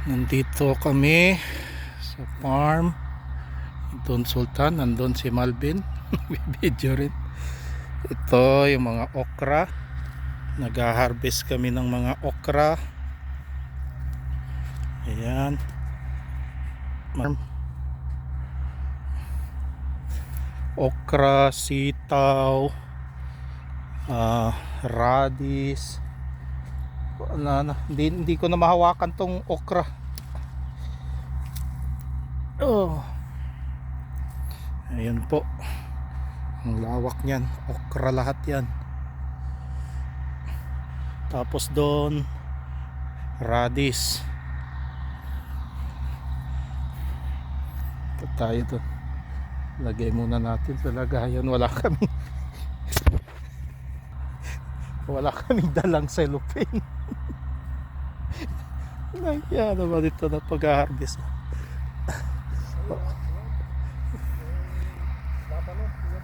Nandito kami sa farm Don Sultan. Nandun si Malvin. Video rin. Ito yung mga okra. Nag-harvest kami ng mga okra. Ayan. Okra, sitaw, radish. Hindi ko na mahawakan tong okra. Ayun po, ang lawak niyan. Okra lahat yan. Tapos doon radish. Ito tayo doon. Lagay muna natin sa lagayan. Wala kaming dalang cellophane. Nagyan naman dito na pag-harvest.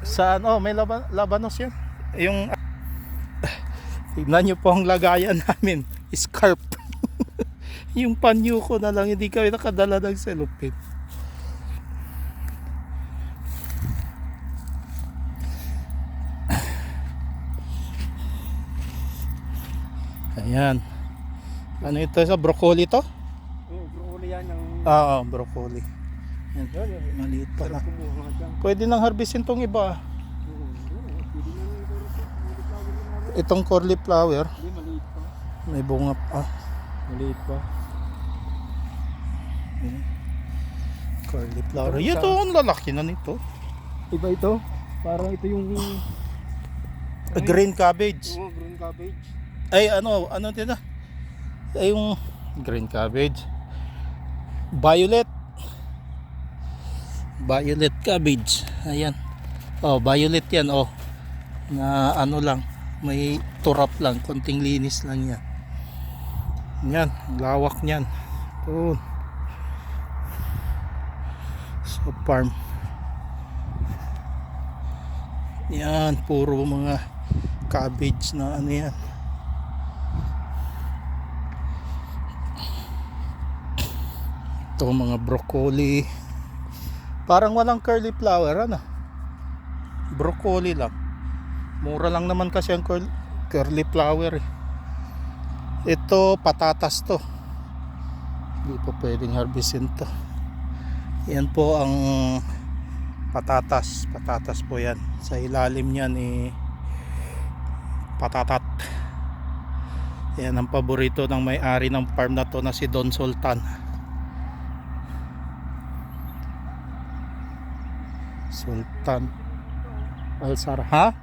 Saan? May labanos yan. Yung tignan nyo po ang lagayan namin. Scarf. Yung panyo ko na lang, hindi kami nakadala ng cellophane. Ayan. Ano ito sa broccoli to? Broccoli yan yung... broccoli. Yan. Maliit pa na. Pwede nang harvestin tong iba. Itong cauliflower. Hindi, maliit pa. May bunga pa. Maliit pa. Cauliflower. Ito, ang lalaki na nito. Iba ito. Parang ito yung... Green cabbage. green cabbage. Ay, ano tita? Ay, yung green cabbage. Violet cabbage. Ayan. Violet yan. Na ano lang, may turap lang, konting linis lang yan. Yan, lawak niyan. Ito. Sa farm. Yan, puro mga cabbage na ano yan. Ito mga broccoli. Parang walang cauliflower, ano? Broccoli lang. Mura lang naman kasi ang cauliflower eh. Ito patatas to. Hindi po pwedeng harvestin to. Yan po ang patatas. Patatas po yan. Sa ilalim niyan patatat. Yan ang paborito ng may-ari ng farm na to na si Don Sultan. Sultan Alsar, ha?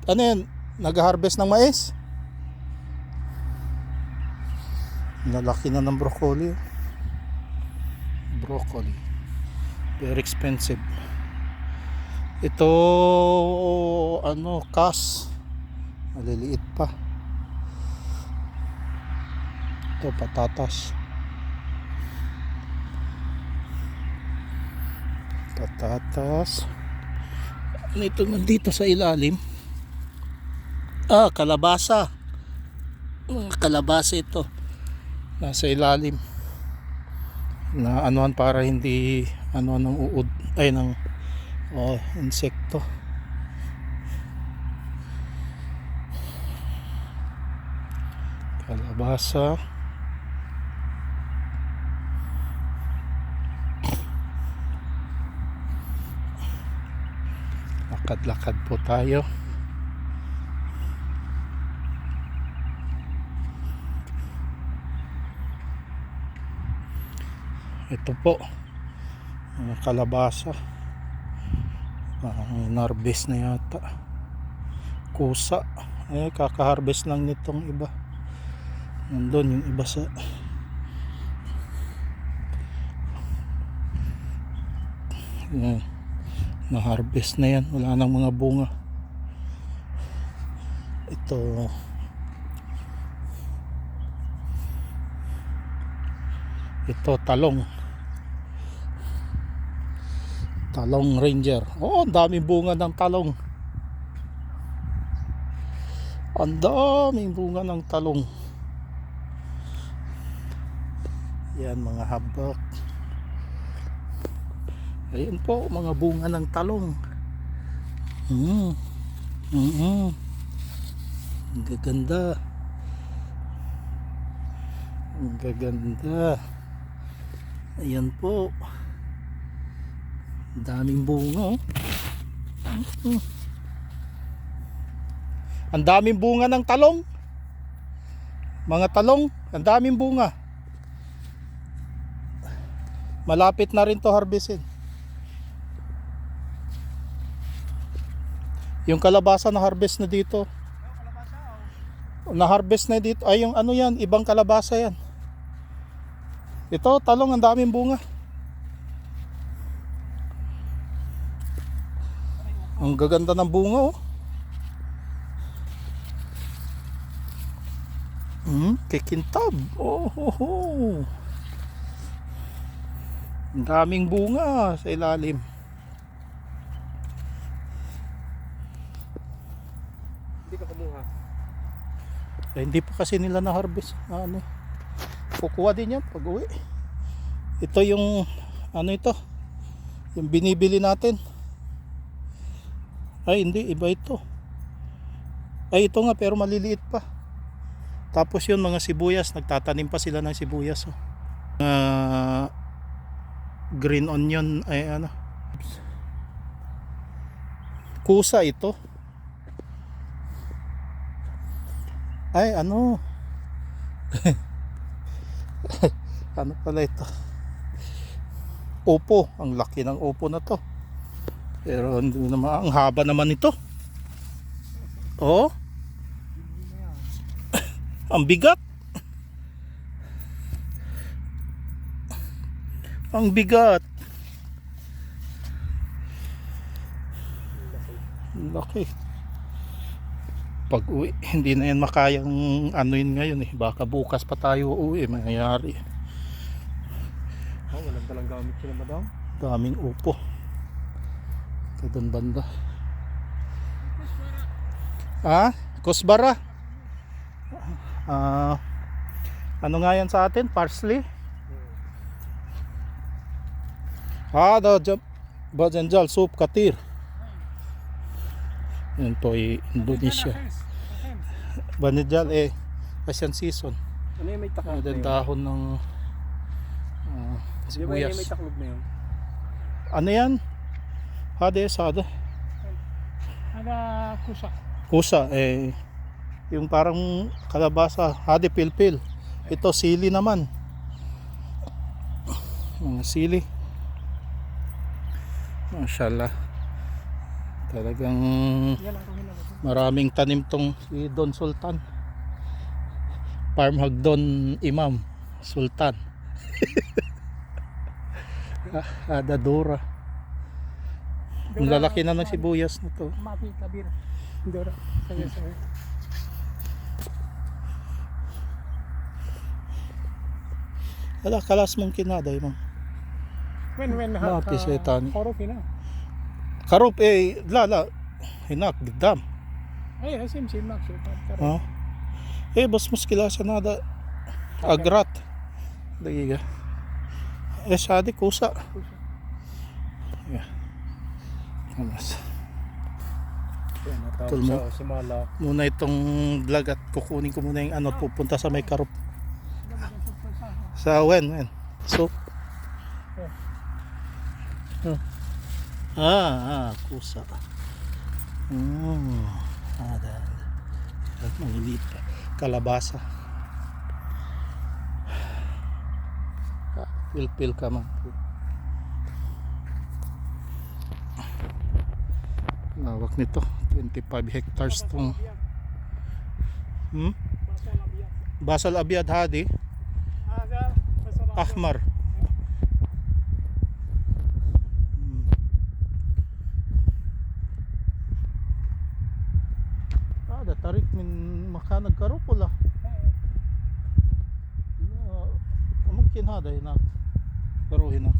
Ano yun? Nag-harvest ng mais? Lalaki na ng broccoli. Broccoli very expensive. Ito kas maliliit pa. Ito patatas. Ano ito nandito sa ilalim? Kalabasa. Kalabasa ito nasa ilalim na anuan para hindi ng uod ng insekto. Kalabasa. Lakad-lakad po tayo. Ito po mga kalabasa. Narbes na yata. Kusa. Kaka-harvest lang nitong iba. Nandun yung iba sa na-harvest na yan. Wala nang mga bunga. Ito talong ranger. Ang daming bunga ng talong. Ang daming bunga ng talong. Yan mga habak. Ayun po mga bunga ng talong. Ang gaganda. Ang gaganda. Ayan po. Ang daming bunga. Ang daming bunga ng talong. Mga talong, ang daming bunga. Malapit na rin to harvestin. Yung kalabasa na harvest na dito. Na harvest na dito. Ay yung ano yan, ibang kalabasa yan. Ito, talong, ang daming bunga. Ang gaganda ng bunga oh. Kikintab. Oh. Ang daming bunga sa ilalim. Hindi ka kumuha. Hindi pa kasi nila na harvest. Ano? Kukuha din yan pag uwi. Ito yung ano ito? Yung binibili natin. Ay hindi, iba ito. Ay ito nga pero maliliit pa. Tapos yun mga sibuyas, nagtatanim pa sila ng sibuyas. Green onion ay ano. Kusa ito. Ay ano. Ano pala ito? Opo, ang laki ng opo na to. Pero hindi naman, ang haba naman ito. Oh. Ang bigat. Ang bigat. Laki. Pag uwi, hindi na yan makayang ano yun ngayon eh. Baka bukas pa tayo uwi, mangyayari. Oh, walang dalang gamit sila madam. Daming upo. Ito doon banda. Kusbara. Ano nga yan sa atin? Parsley? Bajanjal soup katir. Yan po ay Indonesia. Banijal Asian season. Ano yung may taklog na yun? Dahon ng Di ba yun sibuyas. yung may taklog na yun? Ano yan? Sada. Ada Kusa yung parang kalabasa, pilpil. Ito sili naman. Sili. Mashallah. Talagang maraming tanim tong si Don Sultan. Farm Hagdon Imam Sultan. Ada Dora. Ang lalaki na ng sibuyas na to. Mapi, kabir. Dora. Saya. Ala, kalas mong kinaday mo. When Mapi setan. Korok na. Karup lala. Hinak, gidam. Ay, sim mak Ha? Bas muskila siya nada. Agrat. Dagiga. Sadi kusa. Yeah. Kamas. Tulmo. Simala. Muna itong vlog at kukunin ko muna yung ano pupunta sa may karup. Sa when? So. Kusa. Ada. Maliliit pa. Kalabasa. Pil-pil ka man. Lawak nito. 25 hectares tong. Basal Abiad Hadi. Ahmar. Ada tarik min makanag karupula. Mungkin hada hinak. Pero hinak.